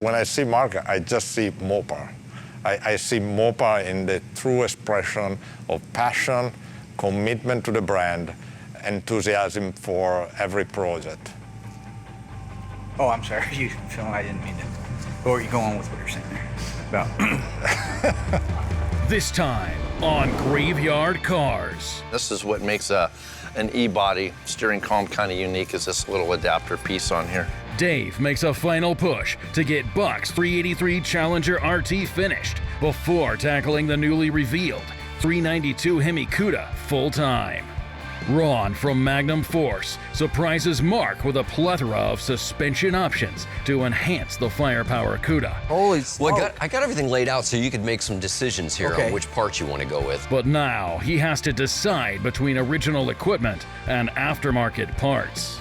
When I see Mark, I just see Mopar. I see Mopar in the true expression of passion, commitment to the brand, enthusiasm for every project. Oh, I'm sorry, Phil, I didn't mean to. Or you go on with what you're saying there about. This time on Graveyard Carz. This is what makes an E-body steering column kind of unique, is this little adapter piece on here. Dave makes a final push to get Buck's 383 Challenger RT finished before tackling the newly revealed 392 Hemi Cuda full-time. Ron from Magnum Force surprises Mark with a plethora of suspension options to enhance the firepower Cuda. Holy smoke. Well, I got everything laid out so you could make some decisions here on which parts you want to go with. But now he has to decide between original equipment and aftermarket parts.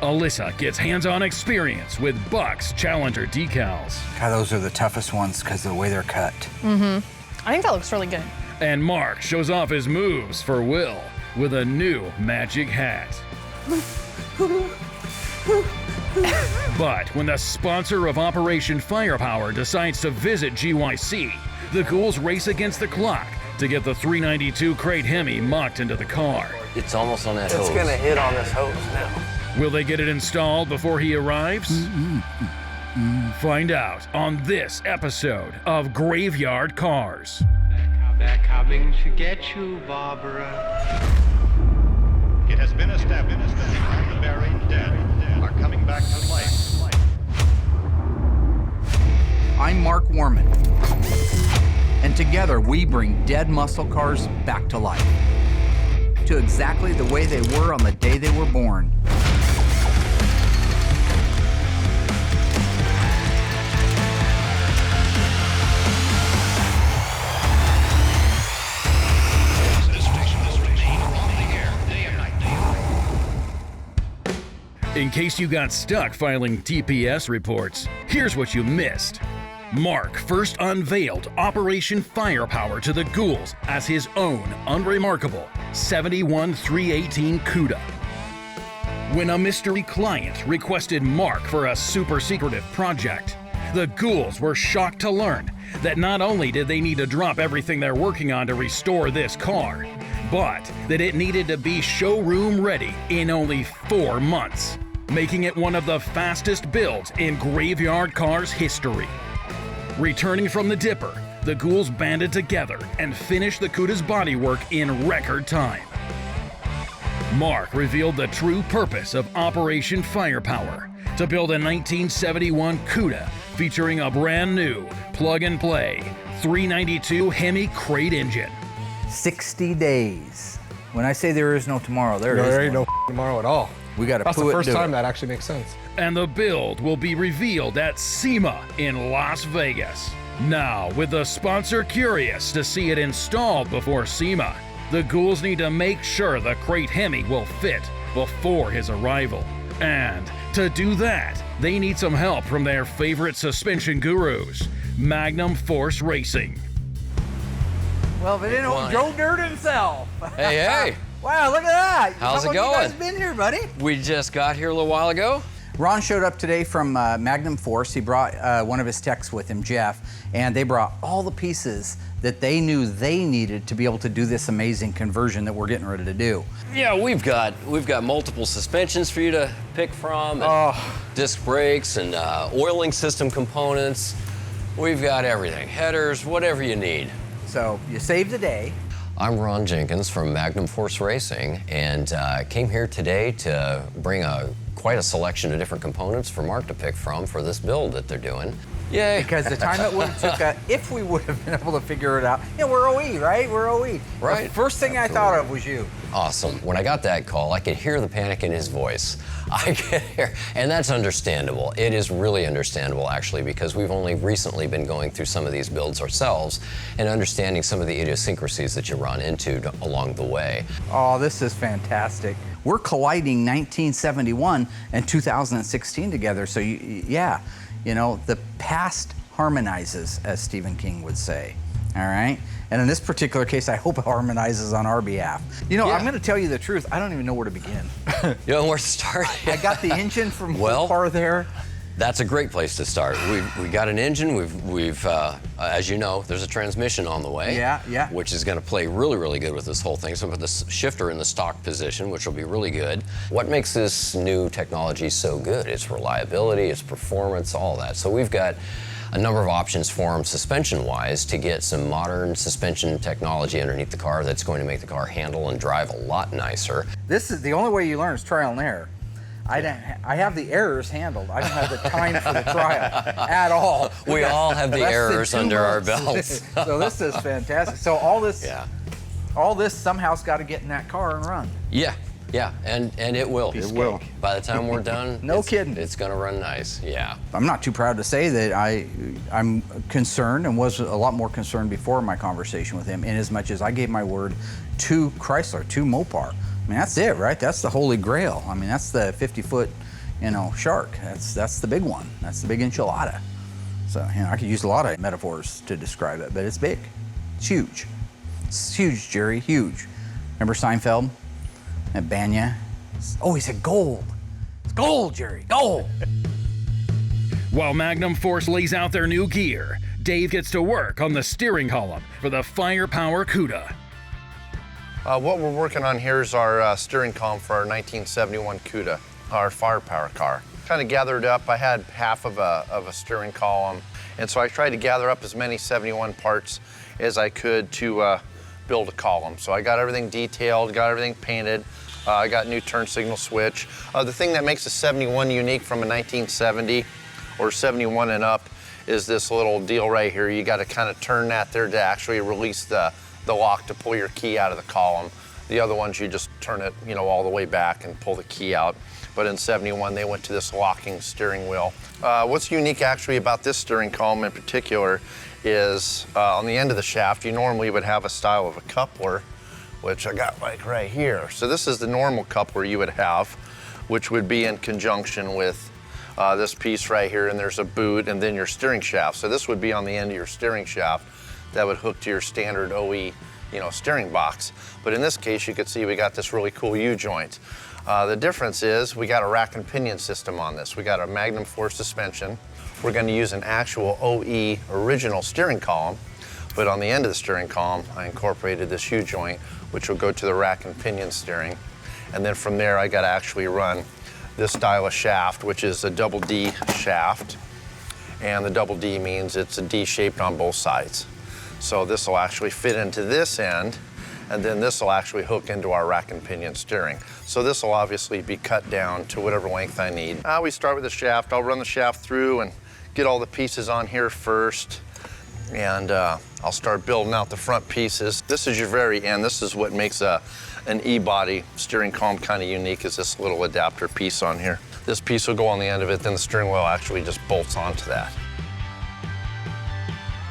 Alyssa gets hands-on experience with Buck's Challenger decals. God, those are the toughest ones because of the way they're cut. I think that looks really good. And Mark shows off his moves for Will with a new magic hat. But when the sponsor of Operation Firepower decides to visit GYC, the ghouls race against the clock to get the 392 Crate Hemi mocked into the car. It's almost on that hose. It's gonna hit on this hose now. Will they get it installed before he arrives? Find out on this episode of Graveyard Carz. They're coming to get you, Barbara. It has been established that the buried dead are coming back to life. I'm Mark Warman, and together we bring dead muscle cars back to life, to exactly the way they were on the day they were born. In case you got stuck filing TPS reports, here's what you missed. Mark first unveiled Operation Firepower to the ghouls as his own unremarkable 71318 Cuda. When a mystery client requested Mark for a super secretive project, the ghouls were shocked to learn that not only did they need to drop everything they're working on to restore this car, but that it needed to be showroom ready in only 4 months, making it one of the fastest builds in Graveyard Carz history. Returning from the Dipper, the ghouls banded together and finished the Cuda's bodywork in record time. Mark revealed the true purpose of Operation Firepower, to build a 1971 Cuda featuring a brand new plug-and-play 392 Hemi Crate engine. 60 days. When I say there is no tomorrow, there ain't no tomorrow at all. We got to That's the first time that actually makes sense. And the build will be revealed at SEMA in Las Vegas. Now, with the sponsor curious to see it installed before SEMA, the ghouls need to make sure the Crate Hemi will fit before his arrival. And to do that, they need some help from their favorite suspension gurus, Magnum Force Racing. Well, if it ain't old Joe Dirt himself. Hey, hey. Wow, look at that. How's it going? How long you guys been here, buddy? We just got here a little while ago. Ron showed up today from Magnum Force. He brought one of his techs with him, Jeff, and they brought all the pieces that they knew they needed to be able to do this amazing conversion that we're getting ready to do. Yeah, we've got multiple suspensions for you to pick from, and disc brakes and oiling system components. We've got everything, headers, whatever you need. So you saved the day. I'm Ron Jenkins from Magnum Force Racing, and came here today to bring quite a selection of different components for Mark to pick from for this build that they're doing. Yay. Because the time it would have took, if we would have been able to figure it out, we're OE, right? We're OE. Right. The first thing I thought of was you. Awesome. When I got that call, I could hear the panic in his voice. I could hear, and that's understandable. It is really understandable, actually, because we've only recently been going through some of these builds ourselves and understanding some of the idiosyncrasies that you run into along the way. Oh, this is fantastic. We're colliding 1971 and 2016 together, so yeah, the past harmonizes, as Stephen King would say, all right? And in this particular case, I hope it harmonizes on our behalf. I'm gonna tell you the truth, I don't even know where to begin. You know where to start? I got the engine from Mopar there. That's a great place to start. We got an engine. We've as you know, there's a transmission on the way. Yeah. Which is going to play really, really good with this whole thing. So we put the shifter in the stock position, which will be really good. What makes this new technology so good? It's reliability, it's performance, all that. So we've got a number of options for them suspension-wise to get some modern suspension technology underneath the car that's going to make the car handle and drive a lot nicer. This is the only way you learn is trial and error. I have the errors handled. I don't have the time for the trial at all. We all have the errors under our belts. So this is fantastic. So all this somehow's got to get in that car and run. Yeah, and it will. It will. By the time we're done, No kidding. It's going to run nice. Yeah. I'm not too proud to say that I'm concerned and was a lot more concerned before my conversation with him, in as much as I gave my word to Chrysler, to Mopar. I mean, that's it, right? That's the holy grail. I mean, that's the 50-foot, shark. That's the big one. That's the big enchilada. So, I could use a lot of metaphors to describe it, but it's big. It's huge. It's huge, Jerry, huge. Remember Seinfeld? At Banya? Oh, he said gold. It's gold, Jerry, gold. While Magnum Force lays out their new gear, Dave gets to work on the steering column for the Firepower Cuda. What we're working on here is our steering column for our 1971 Cuda, our firepower car. Kind of gathered up. I had half of a steering column, and so I tried to gather up as many 71 parts as I could to build a column. So I got everything detailed, got everything painted. I got new turn signal switch. The thing that makes a 71 unique from a 1970 or 71 and up is this little deal right here. You got to kind of turn that there to actually release the lock to pull your key out of the column. The other ones, you just turn it, all the way back and pull the key out. But in 71, they went to this locking steering wheel. What's unique actually about this steering column in particular is on the end of the shaft, you normally would have a style of a coupler, which I got like right here. So this is the normal coupler you would have, which would be in conjunction with this piece right here, and there's a boot and then your steering shaft. So this would be on the end of your steering shaft that would hook to your standard OE, steering box. But in this case, you could see we got this really cool U-joint. The difference is we got a rack and pinion system on this. We got a Magnum Force suspension. We're going to use an actual OE original steering column, but on the end of the steering column, I incorporated this U-joint, which will go to the rack and pinion steering. And then from there, I got to actually run this style of shaft, which is a double D shaft. And the double D means it's a D shaped on both sides. So this will actually fit into this end, and then this will actually hook into our rack and pinion steering. So this will obviously be cut down to whatever length I need. We start with the shaft. I'll run the shaft through and get all the pieces on here first, and I'll start building out the front pieces. This is your very end. This is what makes an E-body steering column kind of unique, is this little adapter piece on here. This piece will go on the end of it, then the steering wheel actually just bolts onto that.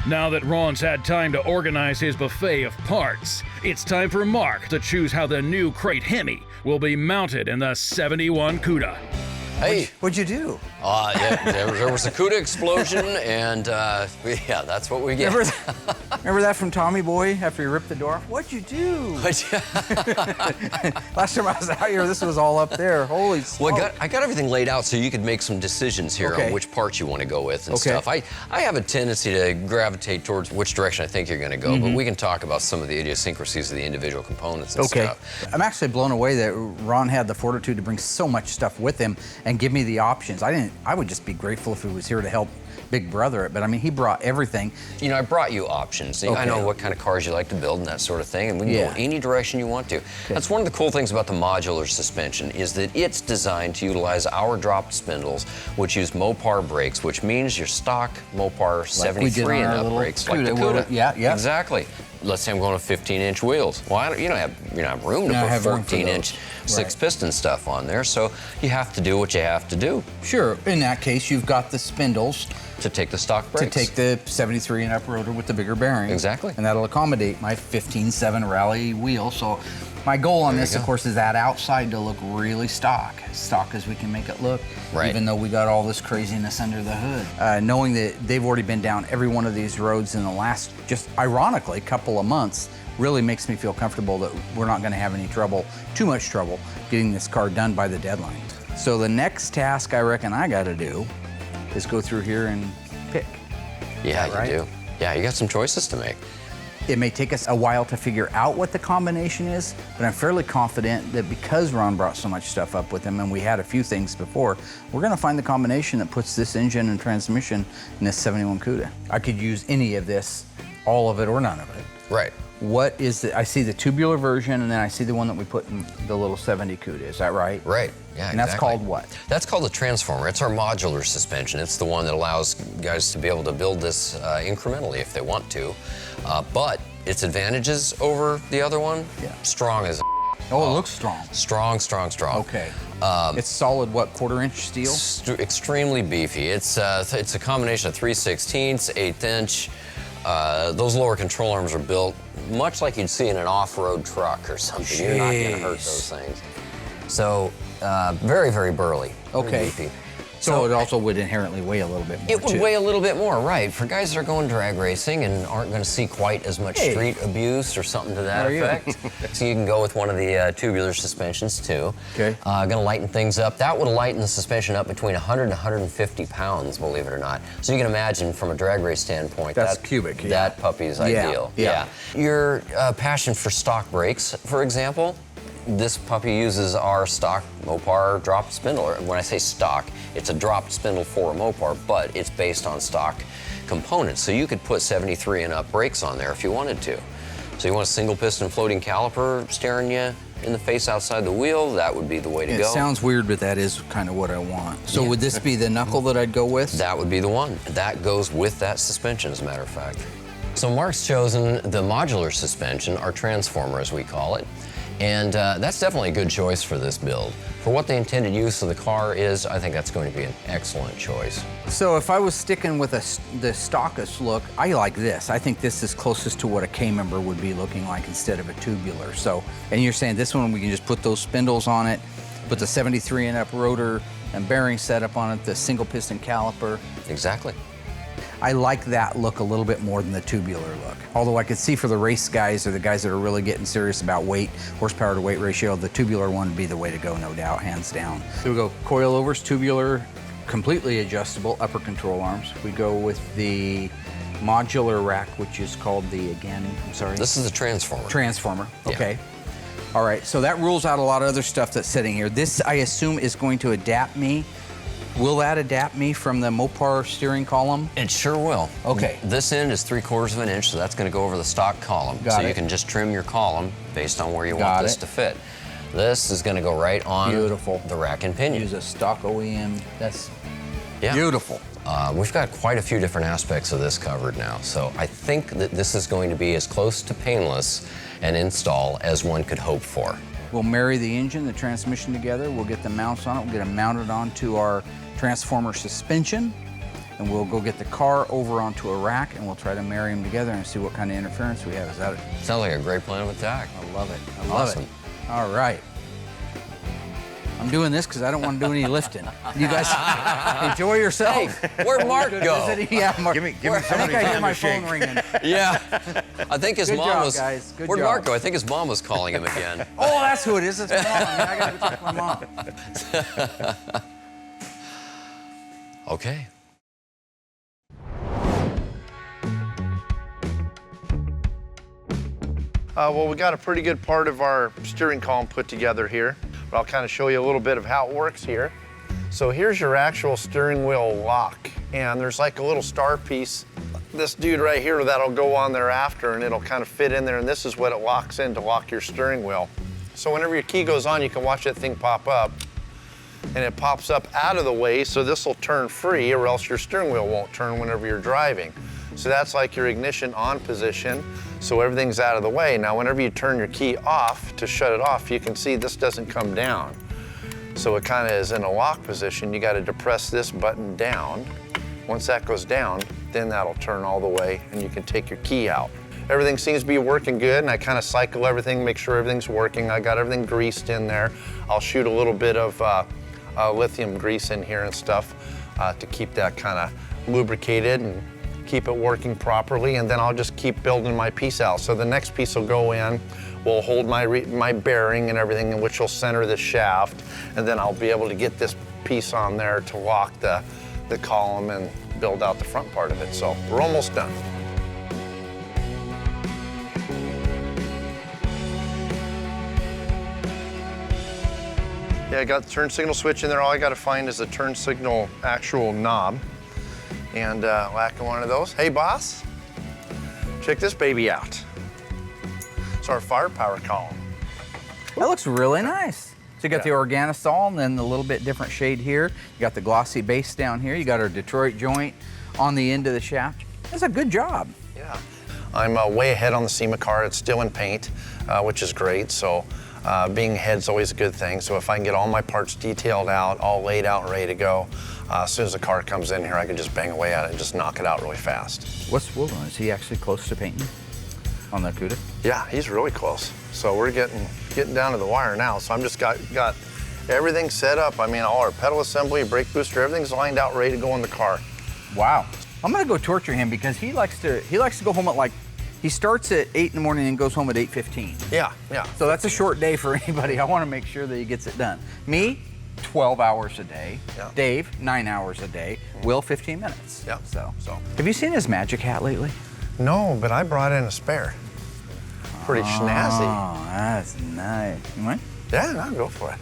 Now that Ron's had time to organize his buffet of parts, it's time for Mark to choose how the new Crate Hemi will be mounted in the 71 Cuda. Hey. What'd you do? There was a Cuda explosion, and that's what we get. Remember that from Tommy Boy after he ripped the door off? What'd you do? Last time I was out here, this was all up there. Holy smoke. Well, I got everything laid out so you could make some decisions here on which parts you want to go with and stuff. I have a tendency to gravitate towards which direction I think you're going to go, but we can talk about some of the idiosyncrasies of the individual components and stuff. I'm actually blown away that Ron had the fortitude to bring so much stuff with him and give me the options. I would just be grateful if he was here to help Big Brother it, but I mean, he brought everything. I brought you options. I know what kind of cars you like to build and that sort of thing, and we can go any direction you want to. That's one of the cool things about the modular suspension, is that it's designed to utilize our dropped spindles, which use Mopar brakes, which means your stock Mopar 73 and up brakes, like the Cuda. Yeah. Exactly. Let's say I'm going to 15-inch wheels. Well, you don't have room to put 14-inch six-piston stuff on there, so you have to do what you have to do. Sure. In that case, you've got the spindles to take the stock brakes. To take the 73 and up rotor with the bigger bearing. Exactly. And that'll accommodate my 15.7 rally wheel. So my goal on this, of course, is that outside to look really stock as we can make it look, even though we got all this craziness under the hood. Knowing that they've already been down every one of these roads in the last, just ironically, couple of months, really makes me feel comfortable that we're not going to have any trouble, too much trouble, getting this car done by the deadline. So the next task I reckon I got to do is go through here and pick. Yeah, Is that right? you do. Yeah, you got some choices to make. It may take us a while to figure out what the combination is, but I'm fairly confident that because Ron brought so much stuff up with him and we had a few things before, we're gonna find the combination that puts this engine and transmission in this 71 Cuda. I could use any of this, all of it or none of it. Right. What is the, I see the tubular version and then I see the one that we put in the little 70 Cuda, is that right? Right, yeah, And that's exactly. called what? That's called the transformer. It's our modular suspension. It's the one that allows guys to be able to build this incrementally if they want to. But its advantages over the other one, strong as Oh, it looks strong. Strong, strong, strong. Okay. It's solid, what, 1/4 inch steel? Extremely beefy. It's a combination of 3/16, 1/8 inch. Those lower control arms are built much like you'd see in an off-road truck or something. You're not going to hurt those things. So very, very burly. Very Okay. beefy. So it also would inherently weigh a little bit more, It would too. weigh a little bit more, right. For guys that are going drag racing and aren't going to see quite as much Hey. street abuse or something to that How are you? effect. So you can go with one of the tubular suspensions, too. Okay. Going to lighten things up. That would lighten the suspension up between 100 and 150 pounds, believe it or not. So you can imagine from a drag race standpoint, That's cubic, yeah. that puppy's ideal. yeah. Your passion for stock brakes, for example, this puppy uses our stock Mopar dropped spindle. When I say stock, it's a dropped spindle for a Mopar, but it's based on stock components. So you could put 73 and up brakes on there if you wanted to. So you want a single piston floating caliper staring you in the face outside the wheel, that would be the way to It go. sounds weird, but that is kind of what I want. So Yeah. would this be the knuckle that I'd go with? That would be the one. That goes with that suspension, as a matter of fact. So Mark's chosen the modular suspension, our transformer as we call it. And that's definitely a good choice for this build. For what the intended use of the car is, I think that's going to be an excellent choice. So if I was sticking with the stockist look, I like this. I think this is closest to what a K-member would be looking like instead of a tubular. So, and you're saying this one we can just put those spindles on it, put the 73 and up rotor and bearing setup on it, the single piston caliper. Exactly. I like that look a little bit more than the tubular look. Although I could see for the race guys or the guys that are really getting serious about weight, horsepower to weight ratio, the tubular one would be the way to go, no doubt, hands down. So we go coilovers, tubular, completely adjustable upper control arms. We go with the modular rack, which is called the, again, I'm sorry? This is a transformer. Transformer, Yeah. okay. All right, so that rules out a lot of other stuff that's sitting here. This, I assume, is going to adapt me. Will that adapt me from the Mopar steering column? It sure will. Okay. This end is 3/4 of an inch, so that's going to go over the stock column. Got so it. you can just trim your column based on where you Got want this it. to fit. This is going to go right on Beautiful. the rack and pinion. Use a stock OEM. That's Yeah. beautiful. We've got quite a few different aspects of this covered now, so I think that this is going to be as close to painless an install as one could hope for. We'll marry the engine, the transmission together. We'll get the mounts on it. We'll get them mounted onto our transformer suspension, and we'll go get the car over onto a rack, and we'll try to marry them together and see what kind of interference we have. Is that it? Sounds like a great plan of attack. I love it. I love Awesome. it. All right. I'm doing this because I don't want to do any lifting. You guys enjoy yourself. Hey, where'd Mark go? Yeah, Mark. Give me I think I hear my phone shake. ringing. Yeah, I think his Good mom job, was. guys. Good Where'd job. Mark go? I think his mom was calling him again. Oh, that's who it is. It's mom. I gotta go talk to my mom. Okay. Well, we got a pretty good part of our steering column put together here, but I'll kind of show you a little bit of how it works here. So here's your actual steering wheel lock, and there's like a little star piece, this dude right here, that'll go on there after, and it'll kind of fit in there, and this is what it locks in to lock your steering wheel. So whenever your key goes on, you can watch that thing pop up, and it pops up out of the way, so this will turn free, or else your steering wheel won't turn whenever you're driving. So that's like your ignition on position, so everything's out of the way. Now, whenever you turn your key off to shut it off, you can see this doesn't come down. So it kind of is in a lock position. You got to depress this button down. Once that goes down, then that'll turn all the way, and you can take your key out. Everything seems to be working good, and I kind of cycle everything, make sure everything's working. I got everything greased in there. I'll shoot a little bit of lithium grease in here and stuff to keep that kind of lubricated and keep it working properly, and then I'll just keep building my piece out. So the next piece will go in, will hold my bearing and everything, in which will center the shaft, and then I'll be able to get this piece on there to lock the the column and build out the front part of it. So we're almost done. Yeah, I got the turn signal switch in there. All I got to find is the turn signal actual knob and whack one of those. Hey, boss, check this baby out. It's our firepower column. That looks really nice. So you got the organosol and then the little bit different shade here. You got the glossy base down here. You got our Detroit joint on the end of the shaft. That's a good job. Yeah. I'm way ahead on the SEMA car. It's still in paint, which is great. So being ahead's always a good thing. So if I can get all my parts detailed out, all laid out and ready to go, as soon as the car comes in here, I can just bang away at it and just knock it out really fast. What's Will on? Is he actually close to painting on that Cuda? Yeah, he's really close. So we're getting down to the wire now. So I'm just got everything set up. I mean, all our pedal assembly, brake booster, everything's lined out, ready to go in the car. Wow. I'm gonna go torture him because he likes to go home at he starts at 8 in the morning and goes home at 8:15. Yeah. So that's a short day for anybody. I want to make sure that he gets it done. Me, 12 hours a day. Yeah. Dave, 9 hours a day. Will, 15 minutes. Yeah. So. Have you seen his magic hat lately? No, but I brought in a spare. Pretty snazzy. Oh, that's nice. You mind? Yeah, no, go for it.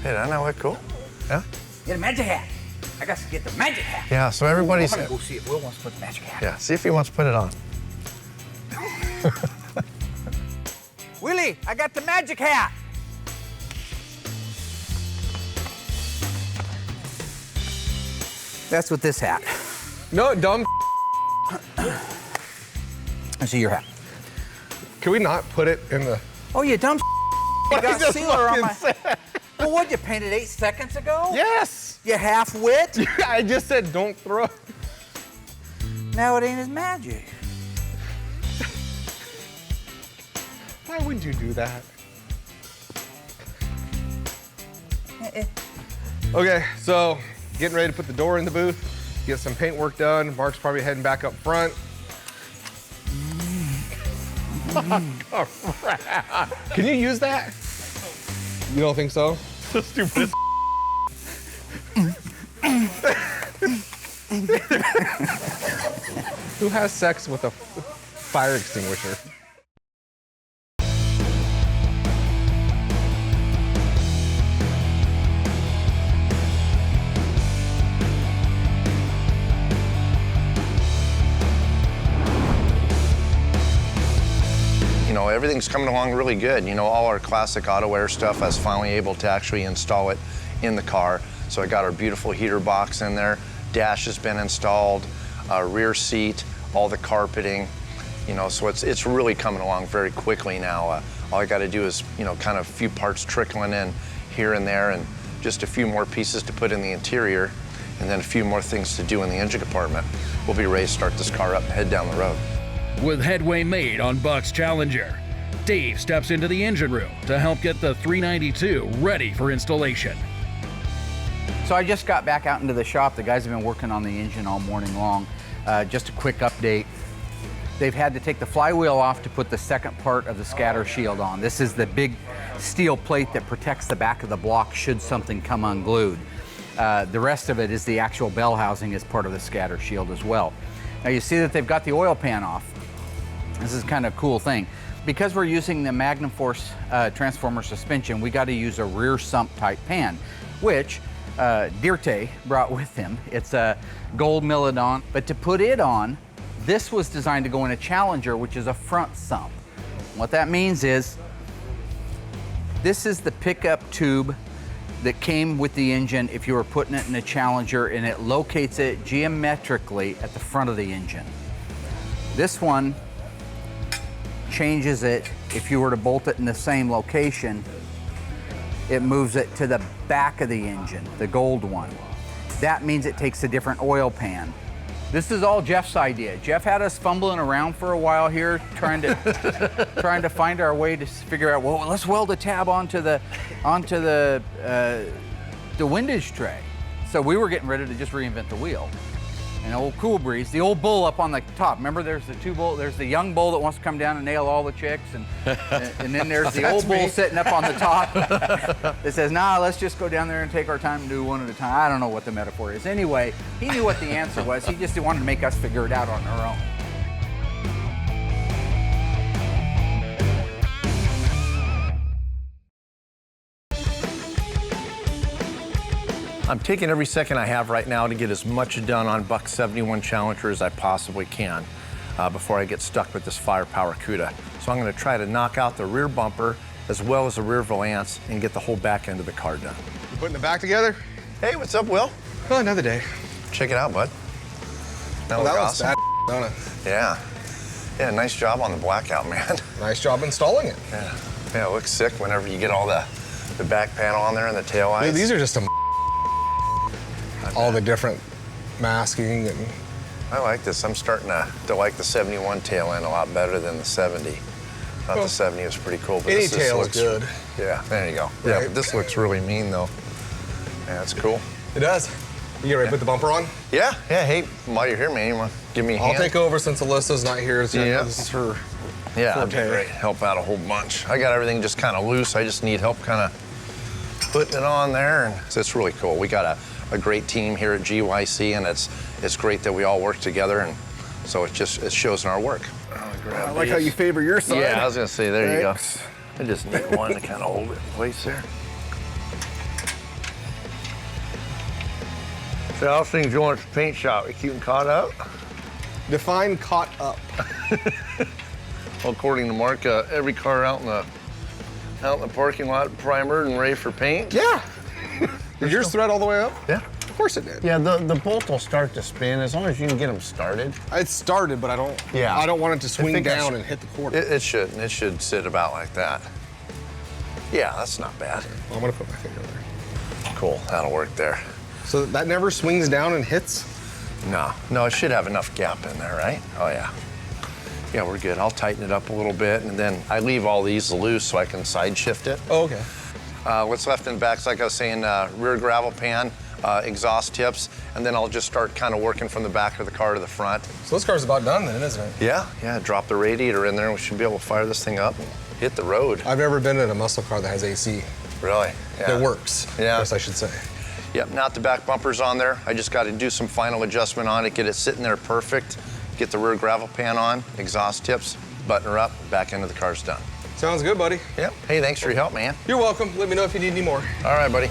Hey, I know what cool. Yeah? Get a magic hat. I got to get the magic hat. Yeah, so everybody's... I'm gonna go see if Will wants to put the magic hat. Yeah, see if he wants to put it on. Willie, I got the magic hat. That's with this hat. No, dumb. I see your hat. Can we not put it in the... Oh, you dumb. You got just sealer on my... fucking said. Well, what, you painted 8 seconds ago? Yes! You half-wit? I just said don't throw. Now it ain't his magic. Why would you do that? Okay, so getting ready to put the door in the booth, get some paint work done. Mark's probably heading back up front. Can you use that? You don't think so? So stupid. Who has sex with a fire extinguisher? You know, everything's coming along really good. You know, all our classic auto air stuff, I was finally able to actually install it in the car. So I got our beautiful heater box in there. Dash has been installed, rear seat, all the carpeting. You know, so it's really coming along very quickly now. All I got to do is, you know, kind of a few parts trickling in here and there, and just a few more pieces to put in the interior, and then a few more things to do in the engine compartment. We'll be ready to start this car up and head down the road. With headway made on Buck's Challenger, Dave steps into the engine room to help get the 392 ready for installation. So I just got back out into the shop. The guys have been working on the engine all morning long. Just a quick update. They've had to take the flywheel off to put the second part of the scatter shield on. This is the big steel plate that protects the back of the block should something come unglued. The rest of it is the actual bell housing as part of the scatter shield as well. Now you see that they've got the oil pan off. This is kind of a cool thing. Because we're using the Magnum Force transformer suspension, we got to use a rear sump type pan, which Dirte brought with him. It's a gold Milodon, but to put it on, this was designed to go in a Challenger, which is a front sump. What that means is, this is the pickup tube that came with the engine if you were putting it in a Challenger, and it locates it geometrically at the front of the engine. This one changes it. If you were to bolt it in the same location, it moves it to the back of the engine, the gold one. That means it takes a different oil pan. This is all Jeff's idea. Jeff had us fumbling around for a while here, trying to find our way to figure out, well, let's weld a tab onto the windage tray. So we were getting ready to just reinvent the wheel. An old Cool Breeze, the old bull up on the top. Remember, there's the two bull. There's the young bull that wants to come down and nail all the chicks, and then there's the old bull sitting up on the top that says, "Nah, let's just go down there and take our time and do one at a time." I don't know what the metaphor is. Anyway, he knew what the answer was. He just wanted to make us figure it out on our own. I'm taking every second I have right now to get as much done on Buck 71 Challenger as I possibly can before I get stuck with this firepower Cuda. So I'm going to try to knock out the rear bumper as well as the rear valance and get the whole back end of the car done. You putting it back together? Hey, what's up, Will? Oh, another day. Check it out, bud. That Well, looks that awesome. looks bad, don't it? Yeah. Yeah, nice job on the blackout, man. Nice job installing it. Yeah, it looks sick whenever you get all the back panel on there and the tail lights. Dude, these are just some all the different masking and I like this. I'm starting to like the 71 tail end a lot better than the 70. Thought the 70 was pretty cool. But any this tail is looks good. Yeah, there you go. Right? Yeah, but this looks really mean though. Yeah, it's cool. It does. You get ready to put the bumper on? Yeah. Hey, while you're here, man, you want to give me a hand? I'll take over since Alyssa's not here. So Yeah. this is her. Yeah, that'd be forte. great. Help out a whole bunch. I got everything just kind of loose. I just need help kind of putting it on there, and so it's really cool. We got a great team here at GYC, and it's great that we all work together, and so it shows in our work. I like how you favor your side. Yeah, I was gonna say, there you go. Thanks. I just need one to kind of hold it in place there. So how's things going at the paint shop? You keeping caught up? Define caught up. Well, according to Mark, every car out in the parking lot primered and ready for paint. Yeah. Did yours thread all the way up? Yeah. Of course it did. Yeah, the bolt will start to spin as long as you can get them started. It started, but I don't. Yeah. I don't want it to swing think down and hit the quarter. It shouldn't. It should sit about like that. Yeah, that's not bad. I'm gonna put my finger there. Cool, that'll work there. So that never swings down and hits? No, it should have enough gap in there, right? Oh yeah. Yeah, we're good. I'll tighten it up a little bit, and then I leave all these loose so I can side shift it. Oh, okay. What's left in the back is, like I was saying, rear gravel pan, exhaust tips, and then I'll just start kind of working from the back of the car to the front. So this car's about done then, isn't it? Yeah, drop the radiator in there, and we should be able to fire this thing up and hit the road. I've never been in a muscle car that has AC. Really? Yeah. That works. Yeah. Yes, I should say. Yep, now that the back bumper's on there, I just got to do some final adjustment on it, get it sitting there perfect, get the rear gravel pan on, exhaust tips, button her up, back end of the car's done. Sounds good, buddy. Yep. Hey, thanks for your help, man. You're welcome. Let me know if you need any more. All right, buddy.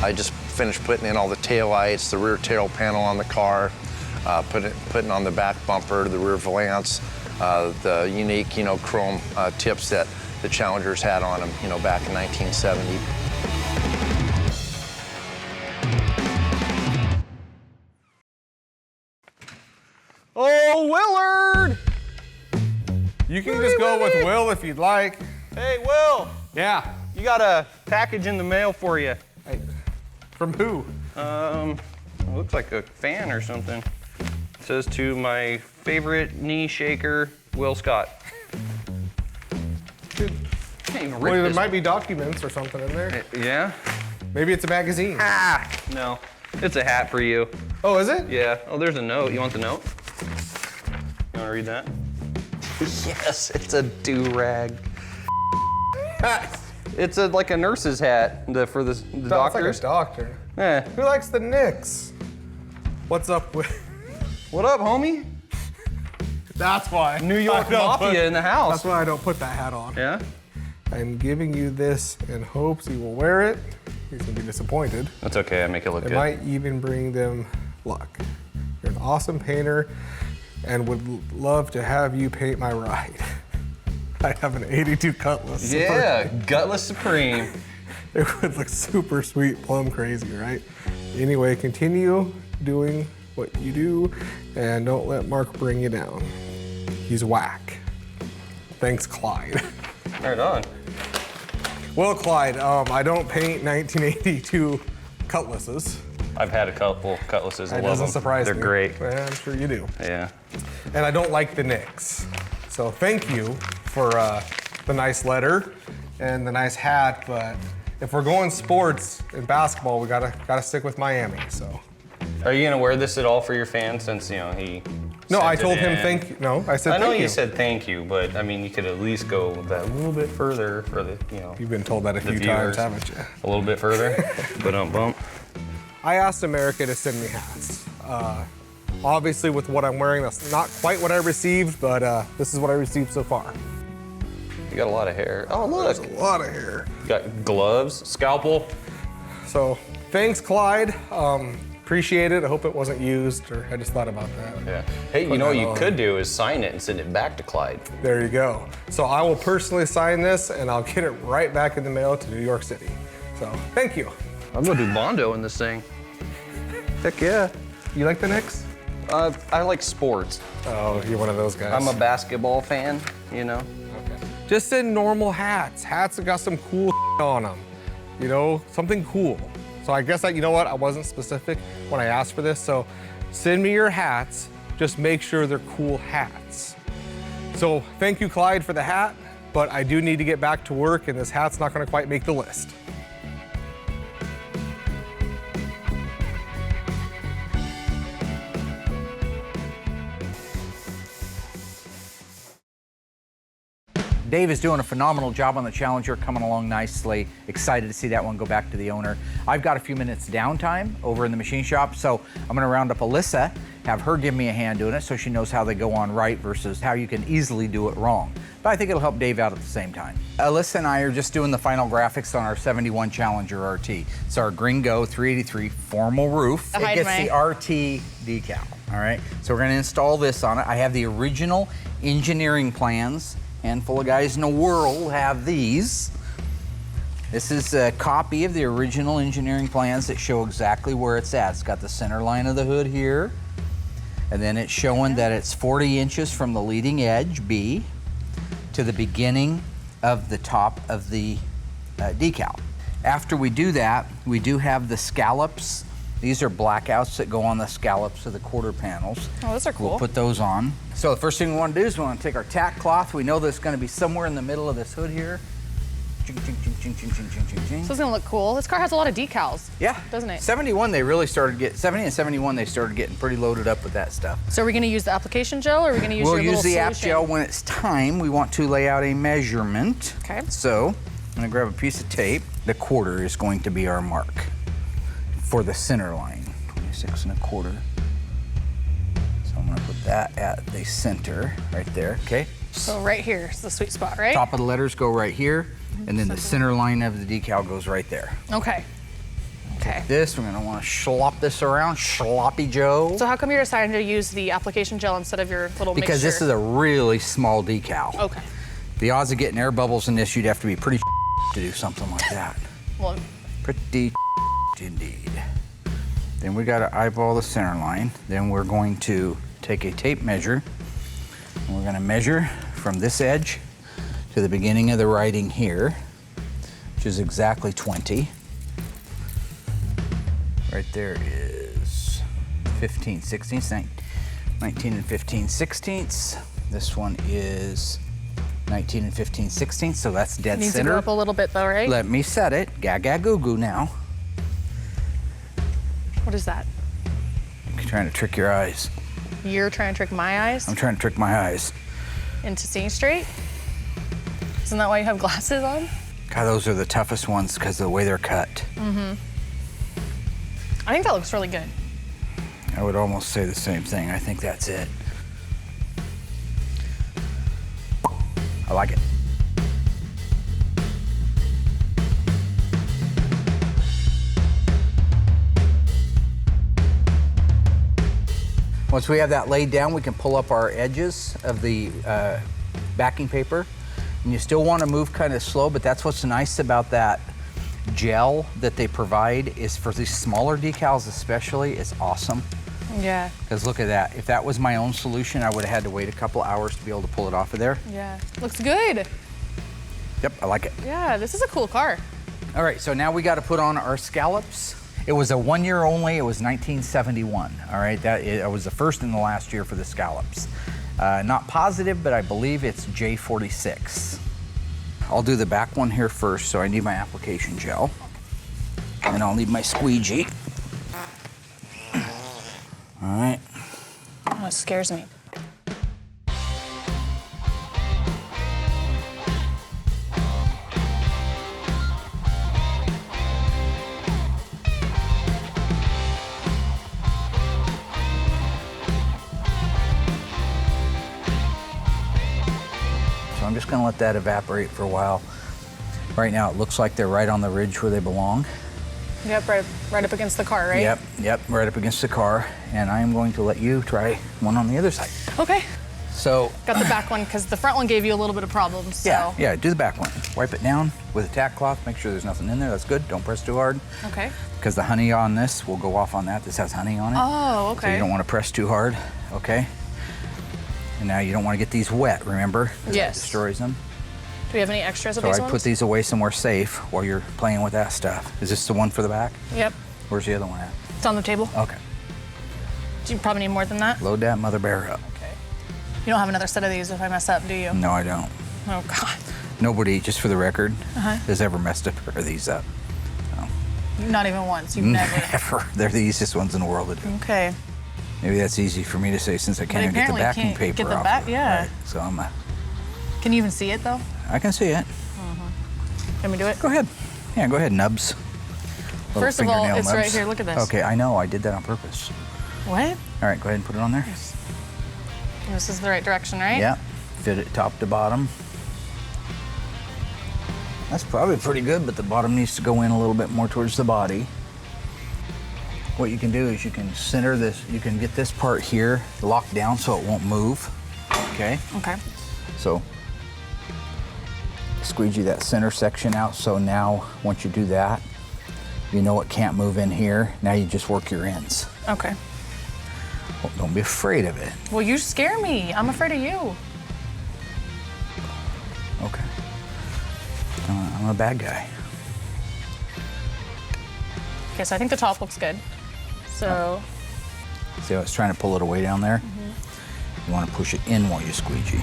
I just finished putting in all the tail lights, the rear tail panel on the car, putting on the back bumper, the rear valance, the unique, chrome tips that the Challengers had on them, back in 1970. Oh, Willard! You can just go with Will if you'd like. Hey, Will, Yeah. you got a package in the mail for you. Hey, from who? It looks like a fan or something. It says to my favorite knee shaker, Will Scott. Can't even rip Well, there this. might be documents or something in there. Yeah? Maybe it's a magazine. Ah, no. It's a hat for you. Oh, is it? Yeah. Oh, there's a note. You want the note? You want to read that? Yes, it's a do-rag. It's like a nurse's hat for the Sounds doctors. like a doctor. Yeah. Who likes the Knicks? What's up with? What up, homie? That's why. New York I don't Mafia in the house. That's why I don't put that hat on. Yeah? I'm giving you this in hopes you will wear it. He's gonna be disappointed. That's okay. I make it look It good. might even bring them luck. You're an awesome painter and would love to have you paint my ride. I have an 82 Cutlass. Yeah, Gutless Supreme. It would look super sweet, plum crazy, right? Anyway, continue doing what you do and don't let Mark bring you down. He's whack. Thanks, Clyde. Right on. Well, Clyde, I don't paint 1982 Cutlasses. I've had a couple Cutlasses. I That love doesn't them. surprise They're me. great. Well, I'm sure you do. Yeah. And I don't like the Knicks. So thank you for the nice letter and the nice hat, but if we're going sports and basketball, we gotta stick with Miami. So. Are you gonna wear this at all for your fan since, you know, he No, I sent it told him in? thank you. No, I said I know thank you you. said thank you, but I mean, you could at least go that little bit further for the, you know. You've been told that a the few viewers. times, haven't you? A little bit further, but don't bump. I asked America to send me hats. Obviously, with what I'm wearing, that's not quite what I received, but this is what I received so far. You got a lot of hair. Oh, look. There's a lot of hair. You got gloves, scalpel. So, thanks, Clyde. Appreciate it. I hope it wasn't used, or I just thought about that. Yeah. Hey, you Put know what that you on. could do is sign it and send it back to Clyde. There you go. So I will personally sign this, and I'll get it right back in the mail to New York City. So, thank you. I'm gonna do Bondo in this thing. Heck yeah. You like the Knicks? I like sports. Oh, you're one of those guys. I'm a basketball fan, you know. Okay. Just send normal hats. Hats that got some cool on them. You know, something cool. So I guess you know what? I wasn't specific when I asked for this. So send me your hats. Just make sure they're cool hats. So thank you, Clyde, for the hat. But I do need to get back to work, and this hat's not going to quite make the list. Dave is doing a phenomenal job on the Challenger, coming along nicely. Excited to see that one go back to the owner. I've got a few minutes downtime over in the machine shop, so I'm gonna round up Alyssa, have her give me a hand doing it so she knows how they go on right versus how you can easily do it wrong. But I think it'll help Dave out at the same time. Alyssa and I are just doing the final graphics on our 71 Challenger RT. It's our Gringo 383 formal roof. It gets the RT decal, all right? So we're gonna install this on it. I have the original engineering plans. Handful of guys in the world have these. This is a copy of the original engineering plans that show exactly where it's at. It's got the center line of the hood here, and then it's showing that it's 40 inches from the leading edge, B, to the beginning of the top of the decal. After we do that, we do have the scallops. These are blackouts that go on the scallops of the quarter panels. Oh, those are cool. We'll put those on. So the first thing we want to do is we want to take our tack cloth. We know that it's going to be somewhere in the middle of this hood here. Ching, ching, ching, ching, ching, ching, ching, ching, ching. So it's gonna look cool. This car has a lot of decals. Yeah. Doesn't it? 71, they really started getting, 70 and 71, they started getting pretty loaded up with that stuff. So are we gonna use the application gel or are we gonna use We'll your use little the app solution? gel when it's time. We want to lay out a measurement. Okay. So I'm gonna grab a piece of tape. The quarter is going to be our mark for the center line, 26 1/4. So I'm gonna put that at the center right there, okay? So right here is the sweet spot, right? Top of the letters go right here, and then the center line of the decal goes right there. Okay. Okay. This, we're gonna wanna slop this around, sloppy Joe. So how come you're deciding to use the application gel instead of your little Because mixture? this is a really small decal. Okay. The odds of getting air bubbles in this, you'd have to be pretty to do something like that. Well, Pretty indeed. Then we gotta eyeball the center line. Then we're going to take a tape measure, and we're gonna measure from this edge to the beginning of the writing here, which is exactly 20. Right there is 15 sixteenths, 19 and 15 sixteenths. This one is 19 and 15 sixteenths, so that's dead needs to center. go up a little bit though, right? Let me set it. Gaga goo goo now. What is that? I'm trying to trick your eyes. You're trying to trick my eyes I'm trying to trick my eyes. into seeing straight? Isn't that why you have glasses on? God, those are the toughest ones because of the way they're cut. Mm-hmm. I think that looks really good. I would almost say the same thing. I think that's it. I like it. Once we have that laid down, we can pull up our edges of the backing paper. And you still want to move kind of slow, but that's what's nice about that gel that they provide is for these smaller decals especially, it's awesome. Yeah. Because look at that. If that was my own solution, I would have had to wait a couple hours to be able to pull it off of there. Yeah. Looks good. Yep, I like it. Yeah, this is a cool car. All right, so now we got to put on our scallops. It was a 1 year only, it was 1971, all right? It was the first and the last year for the scallops. Not positive, but I believe it's J46. I'll do the back one here first, so I need my application gel. And I'll need my squeegee. All right. Oh, it scares me. So I'm just gonna let that evaporate for a while. Right now it looks like they're right on the ridge where they belong. Yep, right up against the car, right? Yep, right up against the car. And I am going to let you try one on the other side. Okay. So. Got the back one, because the front one gave you a little bit of problems, so. Yeah, do the back one. Wipe it down with a tack cloth, make sure there's nothing in there, that's good. Don't press too hard. Okay. Because the honey on this will go off on that. This has honey on it. Oh, okay. So you don't want to press too hard, okay? And now you don't want to get these wet, remember? 'Cause Yes. That destroys them. Do we have any extras of So these I ones? put these away somewhere safe while you're playing with that stuff. Is this the one for the back? Yep. Where's the other one at? It's on the table. Okay. Do you probably need more than that? Load that mother bear up. Okay. You don't have another set of these if I mess up, do you? No, I don't. Oh, God. Nobody, just for the record, Uh-huh. has ever messed a pair of these up. Not even once. You've never. Never. They're the easiest ones in the world to do. Okay. Maybe that's easy for me to say since I can't even get the apparently backing can't paper get the off. back- of it, yeah. right? So Can you even see it, though? I can see it. Can we do it? Go ahead. Yeah, go ahead, nubs. Little First of all, fingernail it's right nubs. here. Look at this. Okay, I know. I did that on purpose. What? All right, go ahead and put it on there. This is the right direction, right? Yeah, fit it top to bottom. That's probably pretty good, but the bottom needs to go in a little bit more towards the body. What you can do is you can center this, you can get this part here locked down so it won't move, okay? Okay. So squeegee that center section out, so now once you do that, you know it can't move in here. Now you just work your ends. Okay. Well, don't be afraid of it. Well, you scare me. I'm afraid of you. Okay. I'm a bad guy. Okay, so I think the top looks good. So. See how it's trying to pull it away down there? You want to push it in while you squeegee.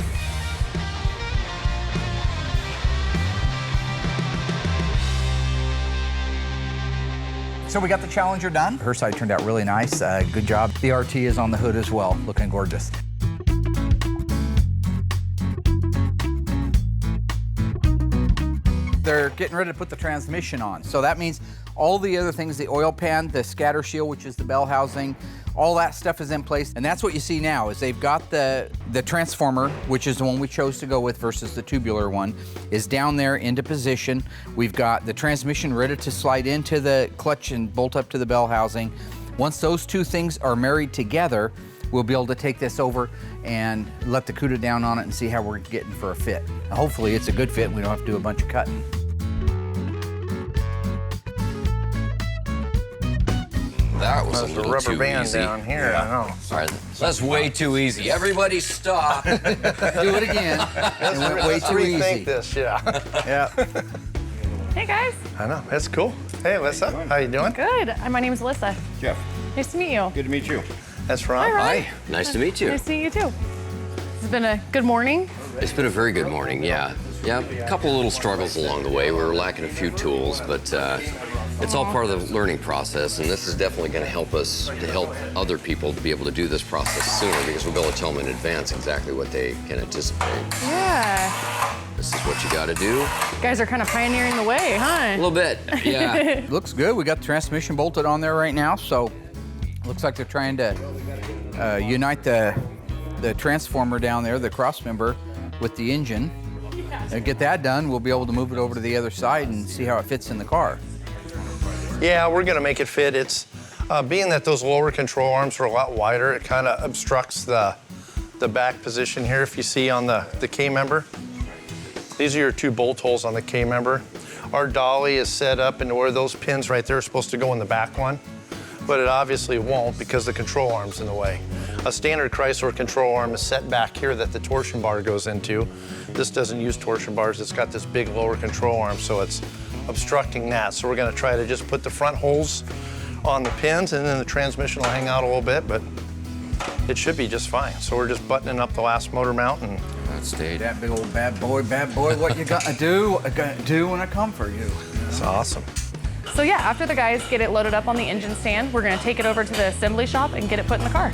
So we got the Challenger done. Her side turned out really nice. Good job. The RT is on the hood as well, looking gorgeous. They're getting ready to put the transmission on. So that means all the other things, the oil pan, the scatter shield, which is the bell housing, all that stuff is in place. And that's what you see now is they've got the transformer, which is the one we chose to go with versus the tubular one, is down there into position. We've got the transmission ready to slide into the clutch and bolt up to the bell housing. Once those two things are married together, we'll be able to take this over and let the Cuda down on it and see how we're getting for a fit. Now, hopefully it's a good fit and we don't have to do a bunch of cutting. That was a There's little rubber too band easy. down here, I know. All right, that's way too easy. Everybody stop. Do it again. It went way Let's too rethink easy. this, yeah. Yeah. Hey, guys. I know, that's cool. Hey, Alyssa, how you doing? Good. My name is Alyssa. Jeff, Nice to meet you. good to meet you. That's Ron. Hi, Ron. Hi, nice to meet you. Nice to meet you, too. It's been a good morning. It's been a very good morning, yeah. Yeah, a couple of little struggles along the way. We were lacking a few tools, but it's all part of the learning process, and this is definitely going to help us to help other people to be able to do this process sooner because we'll be able to tell them in advance exactly what they can anticipate. Yeah. This is what you got to do. You guys are kind of pioneering the way, huh? A little bit, yeah. Looks good. We got the transmission bolted on there right now, so looks like they're trying to unite the transformer down there, the cross member, with the engine. And get that done, we'll be able to move it over to the other side and see how it fits in the car. Yeah, we're gonna make it fit. It's, being that those lower control arms are a lot wider, it kind of obstructs the back position here. If you see on the K-member, these are your two bolt holes on the K-member. Our dolly is set up into where those pins right there are supposed to go in the back one, but it obviously won't because the control arm's in the way. A standard Chrysler control arm is set back here that the torsion bar goes into. This doesn't use torsion bars. It's got this big lower control arm, so it's obstructing that. So we're gonna try to just put the front holes on the pins and then the transmission will hang out a little bit, but it should be just fine. So we're just buttoning up the last motor mount and it stayed. That big old bad boy, what you gonna do? I gonna do when I come for you. It's awesome. So yeah, after the guys get it loaded up on the engine stand, we're gonna take it over to the assembly shop and get it put in the car.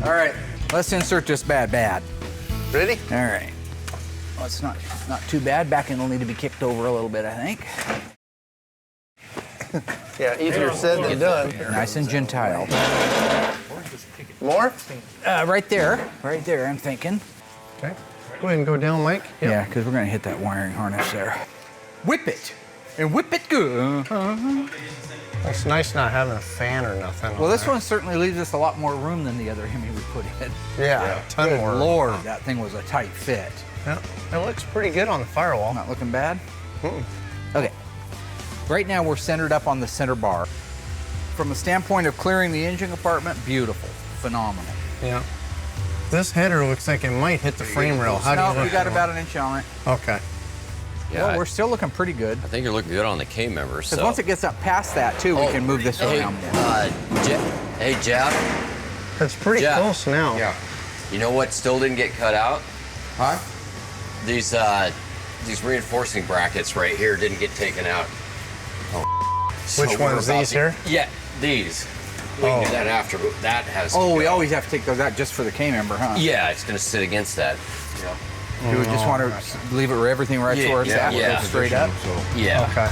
All right, let's insert this bad. Ready? All right. Well, it's not too bad. Back end will need to be kicked over a little bit, I think. Yeah, easier said than done. Nice and gentile. More? Right there, I'm thinking. Okay. Go ahead and go down, Mike. Yep. Yeah, because we're gonna hit that wiring harness there. Whip it, and whip it good. It's nice not having a fan or nothing. Well, this one certainly leaves us a lot more room than the other Hemi we put in. Yeah, a ton more. Lord, that thing was a tight fit. Yeah, it looks pretty good on the firewall. Not looking bad? Okay. Right now we're centered up on the center bar. From the standpoint of clearing the engine compartment, beautiful, phenomenal. Yeah. This header looks like it might hit the frame rail. How do you No, look we got at it? about an inch on it. Okay. Yeah, Well, we're still looking pretty good. I think you're looking good on the K member. Because So once it gets up past that, too, we can move this hey, around more. Hey, Jeff. That's pretty Jeff. close now. Yeah. You know what still didn't get cut out? Huh? These reinforcing brackets right here didn't get taken out. So Which we're ones? about These to- here? Yeah, these. We can do that after, but that has to Oh, we go. always have to take those out just for the K member, huh? Yeah, it's gonna sit against that. Do we just want to leave it where everything right where it's at? Yeah. Go straight up? Yeah. Okay.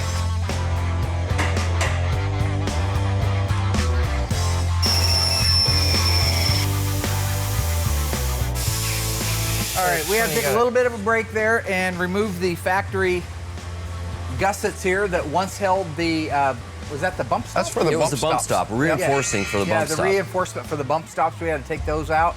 All right, we have to take a little bit of a break there and remove the factory gussets here that once held the, was that the bump stop? That's for the It was bump the bump stops. stop, reinforcing for the bump Yeah, stop. the reinforcement for the bump stops, we had to take those out.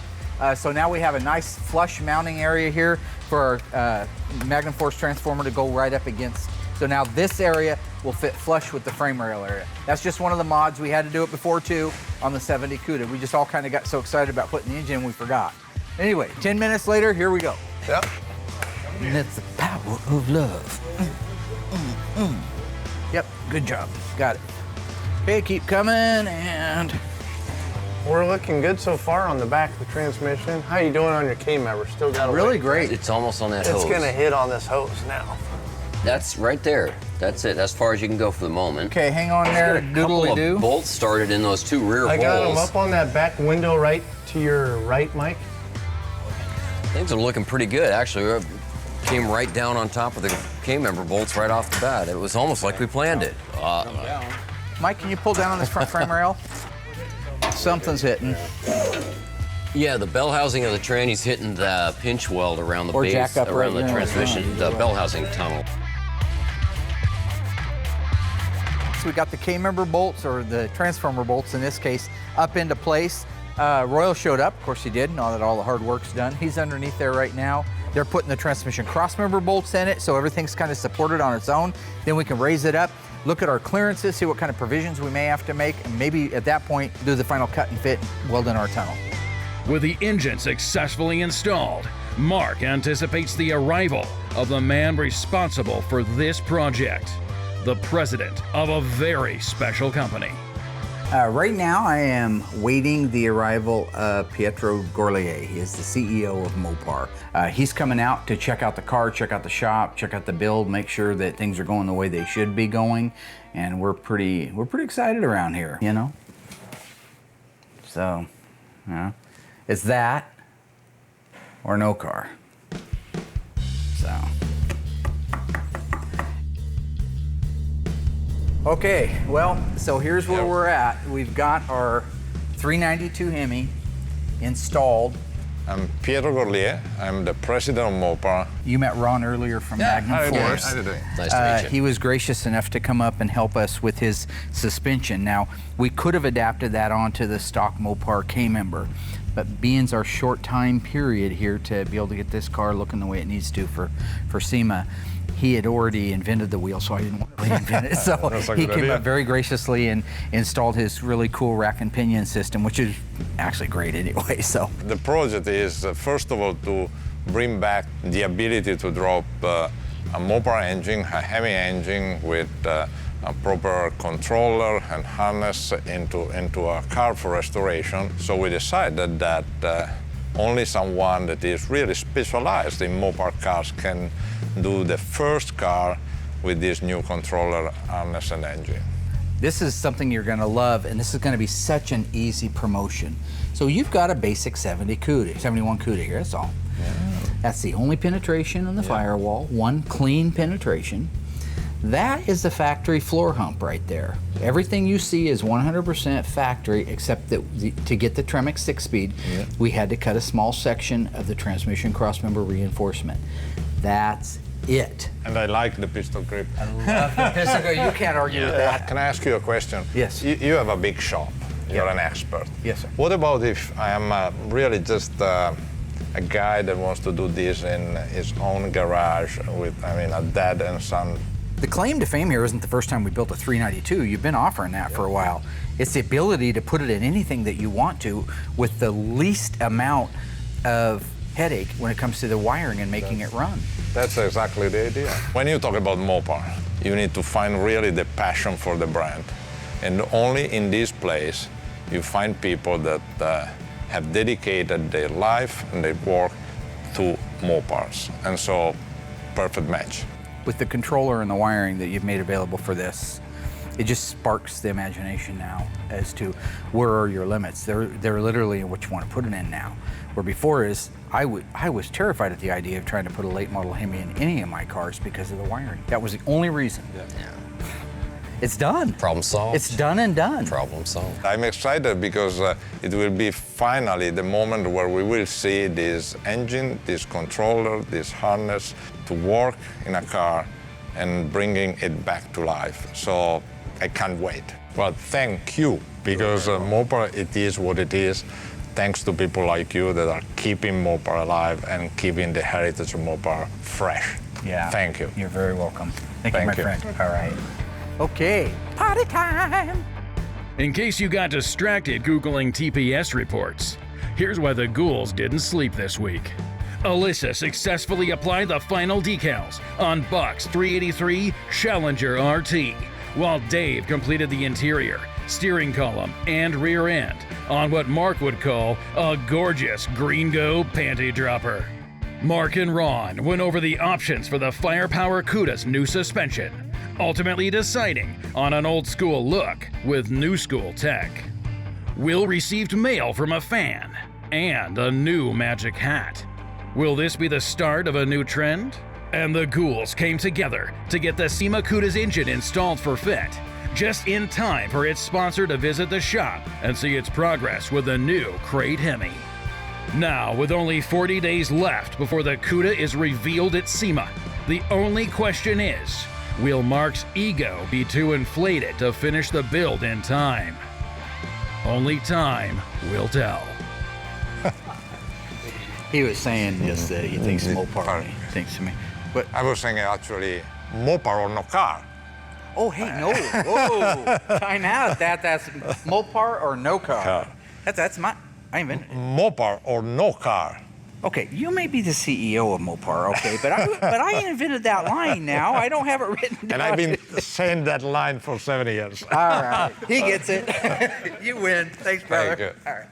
So now we have a nice flush mounting area here for our Magnum Force transformer to go right up against. So now this area will fit flush with the frame rail area. That's just one of the mods. We had to do it before too on the 70 Cuda. We just all kind of got so excited about putting the engine in we forgot. Anyway, 10 minutes later, here we go. Yep. And it's the power of love. Yep, good job. Got it. Okay, keep coming and We're looking good so far on the back of the transmission. How you doing on your K member? Still got a really ways. great. It's almost on that It's hose. gonna hit on this hose now. That's right there. That's it. As far as you can go for the moment. Okay, hang on there, A couple doodly-doo. of bolts started in those two rear I got them holes. up on that back window right to your right, Mike. Things are looking pretty good, actually. We came right down on top of the K-member bolts right off the bat. It was almost like we planned it. Mike, can you pull down on this front frame rail? Something's hitting. Yeah, the bell housing of the tranny's hitting the pinch weld around the Or base, jack up around right the there. transmission, the bell housing tunnel. So we got the K-member bolts, or the transformer bolts in this case, up into place. Royal showed up, of course he did, now that all the hard work's done. He's underneath there right now. They're putting the transmission crossmember bolts in it, so everything's kind of supported on its own. Then we can raise it up, look at our clearances, see what kind of provisions we may have to make, and maybe at that point do the final cut and fit, weld in our tunnel. With the engine successfully installed, Mark anticipates the arrival of the man responsible for this project, the president of a very special company. Right now, I am waiting the arrival of Pietro Gorlier. He is the CEO of Mopar. He's coming out to check out the car, check out the shop, check out the build, make sure that things are going the way they should be going, and we're pretty excited around here, you know. So, yeah, it's that or no car. So. Okay, well, so here's where we're at. We've got our 392 Hemi installed. I'm Pietro Gorlier. I'm the president of Mopar. You met Ron earlier from Magnum Force. How are you doing? Nice to meet you. He was gracious enough to come up and help us with his suspension. Now, we could have adapted that onto the stock Mopar K-member, but being our short time period here to be able to get this car looking the way it needs to for SEMA, he had already invented the wheel, so I didn't want to reinvent it. So That's a he good came idea. up very graciously and installed his really cool rack and pinion system, which is actually great anyway. So The project is, first of all, to bring back the ability to drop a Mopar engine, a Hemi engine with a proper controller and harness into a car for restoration. So we decided that only someone that is really specialized in Mopar cars can do the first car with this new controller, harness, and engine. this is something you're going to love, and this is going to be such an easy promotion. So you've got a basic 71 Cuda here, that's all. Yeah. That's the only penetration on the firewall, one clean penetration. That is the factory floor hump right there. Everything you see is 100% factory, except that to get the Tremec 6-speed, we had to cut a small section of the transmission crossmember reinforcement. That's it. And I like the pistol grip. I love the pistol grip. You can't argue with that. Can I ask you a question? Yes. You have a big shop. You're an expert. Yes, sir. What about if I am really just a guy that wants to do this in his own garage with, a dad and son? The claim to fame here isn't the first time we built a 392. You've been offering that for a while. It's the ability to put it in anything that you want to with the least amount of headache when it comes to the wiring and making it run. That's exactly the idea. When you talk about Mopar, you need to find really the passion for the brand. And only in this place you find people that have dedicated their life and their work to Mopars. And so, perfect match. With the controller and the wiring that you've made available for this, it just sparks the imagination now as to where are your limits. They're literally what you want to put it in now. Where before is, I was terrified at the idea of trying to put a late model Hemi in any of my cars because of the wiring. That was the only reason. It's done. Problem solved. It's done and done. Problem solved. I'm excited because it will be finally the moment where we will see this engine, this controller, this harness to work in a car and bringing it back to life. So I can't wait. Well, thank you, because Mopar, it is what it is, thanks to people like you that are keeping Mopar alive and keeping the heritage of Mopar fresh. Yeah. Thank you. You're very welcome. Thank you, my you. friend. All right. Okay, party time. In case you got distracted Googling TPS reports, here's why the ghouls didn't sleep this week. Alyssa successfully applied the final decals on Buck's 383 Challenger RT, while Dave completed the interior, steering column, and rear end on what Mark would call a gorgeous Green-Go panty dropper. Mark and Ron went over the options for the Firepower Cuda's new suspension, ultimately deciding on an old-school look with new-school tech. Will received mail from a fan and a new magic hat. Will this be the start of a new trend? And the ghouls came together to get the SEMA Cuda's engine installed for fit, just in time for its sponsor to visit the shop and see its progress with the new Crate Hemi. Now, with only 40 days left before the Cuda is revealed at SEMA, the only question is, will Mark's ego be too inflated to finish the build in time? Only time will tell. He was saying yes that he thinks Mopar thinks to me. But I was saying actually, Mopar or no car. oh hey, no. Whoa. Time out. That's Mopar or no car. That's my I invented it. Mopar or no car. Okay, you may be the CEO of Mopar, okay, but I invented that line now. I don't have it written down. And I've been saying that line for 7 years. All right, he gets it. You win. Thanks, brother. Thank you. All right.